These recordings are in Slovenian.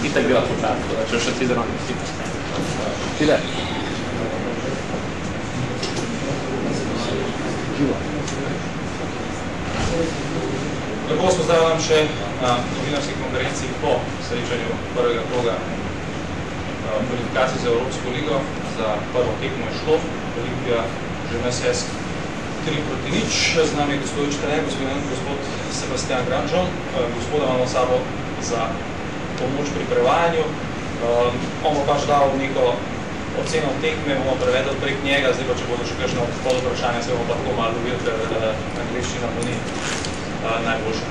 Itak bila počatka, če še ti zelo nisi. Ti da? Živo. Lepo spozdravljam še na novinarski konferenciji po srečanju prvega kroga kvalifikacij za Evropsko ligo. Za prvo tekmo je šlo, Olimpija ŽMSS 3-0. Z nami je gospodič trener, gospod Sebastian Granžon. Gospoda imamo sabo za pomoč pri prevajanju. On bo pač dal neko oceno tekme, bomo prevedli prek njega, zdaj pa če bodo še kakšno podvprašanje, se bomo pa tako malo lovili, ker angliščina bo ni najboljša.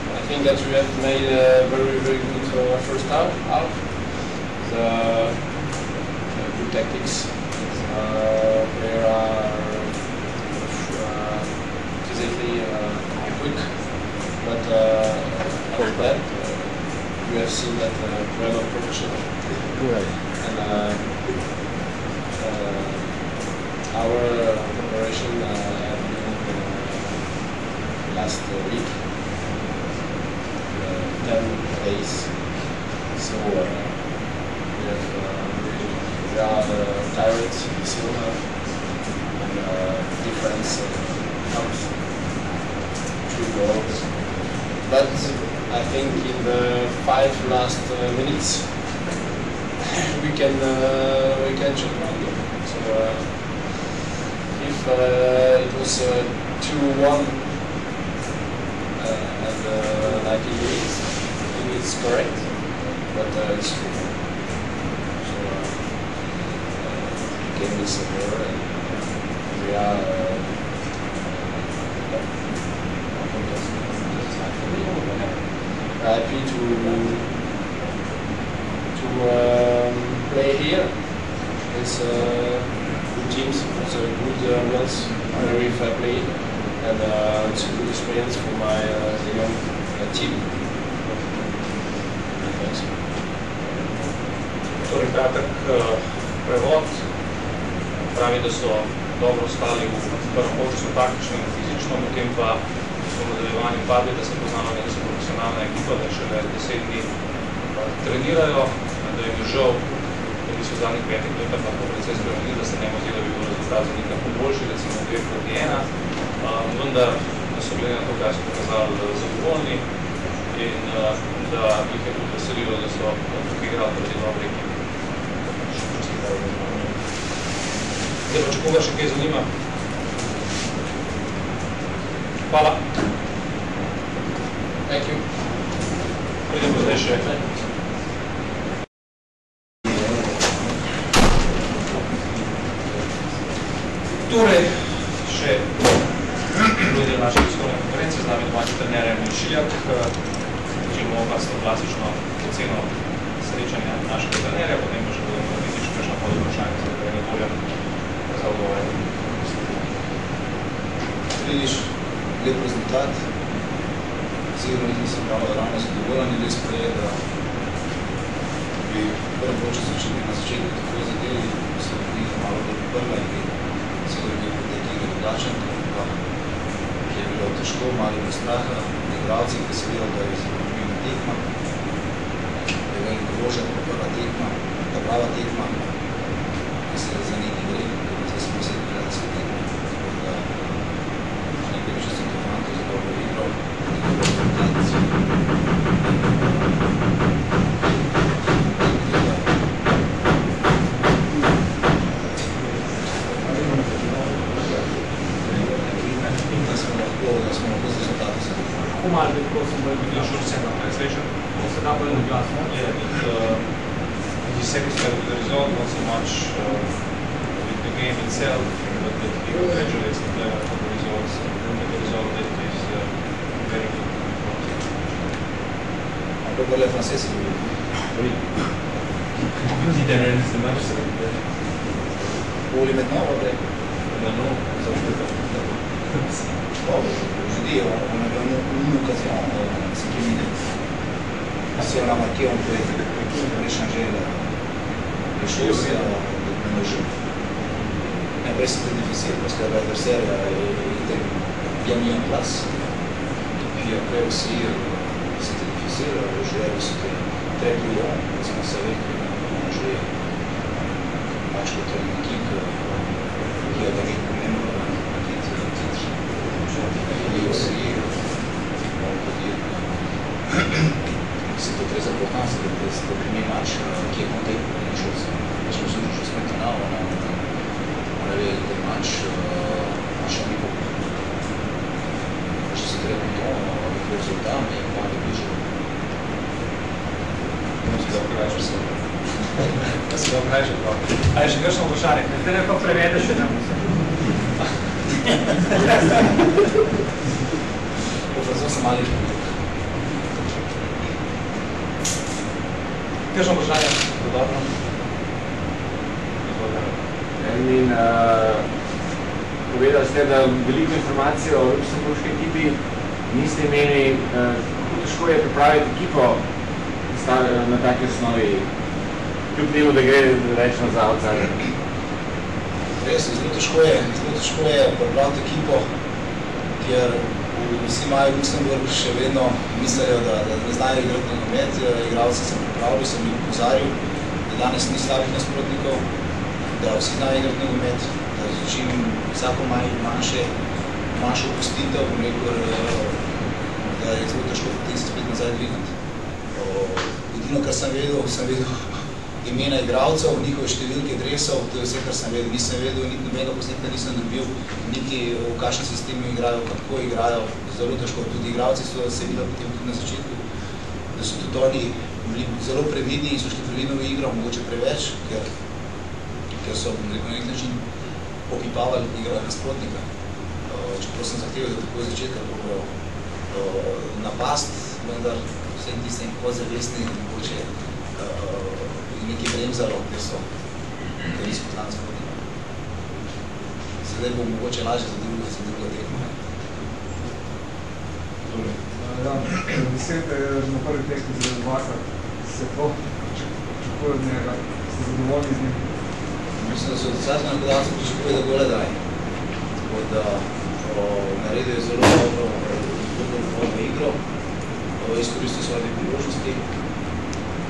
I think that we have made a very good first half. Good tactics. They are physically quick, but not bad. We have seen that we are not professional. And our preparation have been last week, 10 days. So we are tired still, and difference comes 3 goals. But I think in the 5 last minutes we can shoot one goal. So if it was 2-1 and 90 minutes, I think it's correct, but it's true. So the game is over, and we are happy to play here. It's good teams, it's a good ambiance, very fair play, and it's a good experience for my young team. Thanks. Torej, kratek prevod. Pravi, da so dobro stali v prvem polčasu taktično in fizično, potem pa so v nadaljevanju padli, da se poznalo, da so profesionalna ekipa, da še 10 dni trenirajo, da je žal, da bi so v zadnjih 5 letih lahko precej spremenili, da se ne zdi, da bi bil rezultat za njih lahko boljši, recimo 2-1, vendar da so glede na to, kaj so pokazali, zadovoljni in da jih je tudi veselilo, da so tukaj igrali proti dobre ekipi. Zdaj pa, če koga še kaj zanima. Hvala. Thank you. Pridemo zdaj še. Torej, še drugi del naše tiskovne konference, z nami domači trener Emil Šiljak. Če bomo pa s to klasično oceno srečanja našega trenerja, potem pa še bodo videti še kakšno podvprašanje, za katerega bolje za odgovore. Vidiš lep rezultat, sigurno nisem ravno zadovoljen, res pa je, da bi prvem polčasu začeli na začetku tako zadeli, ko se liga malo podprla in bi sigurno bil potek igre drugačen, pa je bilo težko, malo bilo straha, igralci, ki se videl, da je zanimljiva tekma, da je veliko vložen, prva tekma, ta prava tekma, ki se za nekaj gre, zdaj smo se gledali se tekma. Nekaj bi čestim to fanto za dobro igro, nekaj bo rezultat. Da smo lahko z rezultati se tekmo. Kako malo bi tako sem bolj English or second translation? se da bolj glasno? Yeah, the satisfied with the result, not so much with the game itself, but that he congratulates the player for the results, and the result that is very good. Un po' parler français si vous voulez. Oui. Petit dernier ce match, c'est Vous voulez maintenant ou après? maintenant, ça je peux pas. Bon, je dis, on avait une occasion en 5 minutes. Si on a marqué, on pourrait changer les choses dans le jeu. après c'était difficile parce que l'adversaire était bien mis en place. Et puis après aussi, c'était difficile. Le jeu c'était très plus long parce qu'on savait qu'on jouait un match contre une équipe qui a gagné quand même un titre. Et aussi, on peut dire que c'était très important, c'était le premier match qui a compté pour une chose. Parce que jusqu'à maintenant, on avait des matchs à chaque niveau. Je suis très content avec le résultat, mais pas avec les jeux. Da se vam reže prav. A je še kakšno vprašanje? Zdaj ne pa prevedeš še nam. Profesor sem mali človek. Kakšno vprašanje? Dodatno? Povedali ste, da veliko informacij o luksemburški ekipi niste imeli, kako težko je pripraviti ekipo na taki osnovi, kljub temu, da gre rečeno za outsider. Res, zelo težko je pripraviti ekipo, ker vsi imajo Luksemburg še vedno mislijo, da ne znajo igrati nogomet. Igralce sem pripravil, sem jih opozarjal, da danes ni slabih nasprotnikov, da vsi znajo igrati nogomet, da čim vsako manjšo opustitev, da je zelo težko potem se spet nazaj dvigniti. Edino, kar sem vedel imena igralcev, njihove številke dresov, to je vse, kar sem vedel. Nisem vedel, niti nobenega posnetka nisem dobil, niti v kakšnem sistemu igrajo, kako igrajo. Zelo težko. Tudi igralci so se videli potem tudi na začetku, da so tudi oni bili zelo previdni in so šli previdno v igro, mogoče preveč, ker so na nek način popipavali igro nasprotnika. Čeprav sem zahteval, da tako začetka probajo napast, vendar vsem tistem podzavestni mogoče nekaj bremzalo, ker niso poznali nasprotnika. Sedaj bo mogoče lažje za drugo tekmo. Besede na prvi tekmi za Vasa se pričakuje od njega, ste zadovoljni z njim? Mislim, da so od vsega napadalca pričakuje, da gole daje. Tako da naredil je zelo dobro igro, izkoristil svoje priložnosti.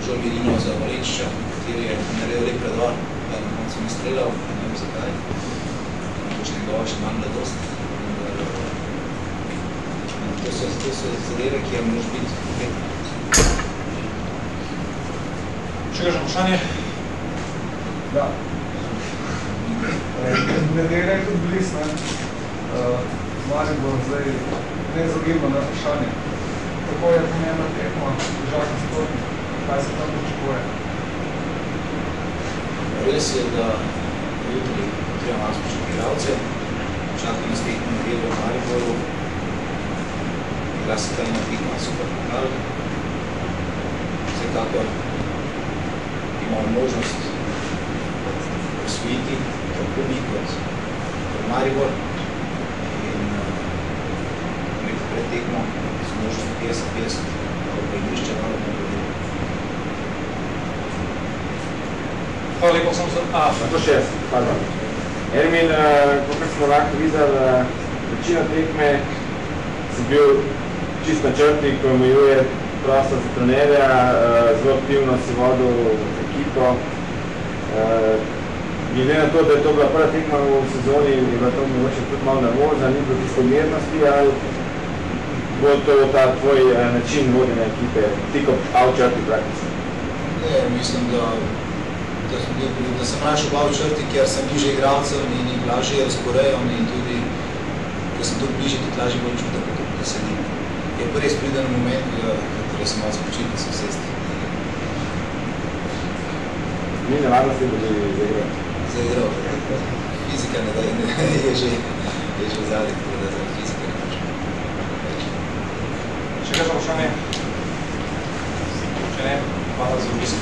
Žal Mirino za Valenčiča, kateri je naredil lep predor, pa na koncu ni streljal, ne vem zakaj. Mogoče njegova še manj mladost. To so zadeve, ki je mož biti pet. Še kakšno vprašanje? Da. Nedelja je tudi bliz, Maribor zdaj neizogibno na vprašanje. Kako je pomembna tekma, žak nasprotnik, kaj se tam pričakuje? Res je, da jutri treba malo spoštovati igralce, čaka nas tekmo nedeljo v Mariboru. Igra se tam na tekma super pokal. Vsekakor imamo možnost osvojiti tako mi kot Maribor in imeti pred tekmo z možnost 50-50 pa igrišče malo povedali. Hvala lepo, sem se... To še jaz, pardon. Ermin, kakor smo lahko videli, večina tekme si bil čist na črti, ko omejuje prostor za trenerja, zelo aktivno si vodil ekipo. Glede na to, da je to bila prva tekma v sezoni, je bila to mogoče tudi malo nervozna, ni bilo tiste umirnosti, ali bo to ta tvoj način vodenja ekipe, ti kot out-črti praktično? Ne, mislim, da sem rašel v out-črti, ker sem bliže igralcev in jih lažje razporejam in tudi, ker sem tudi bliže, tudi lažje bolj čutim, da sedim. Je pa res pride na moment, kateri sem malo spočil, da sem sesti. Ni nevarnosti, da bi zaigral? Zaigral. Fizika je že zadnji, tako da za fizika ne može. Še kakšno vprašanje? Če ne, hvala za obisk.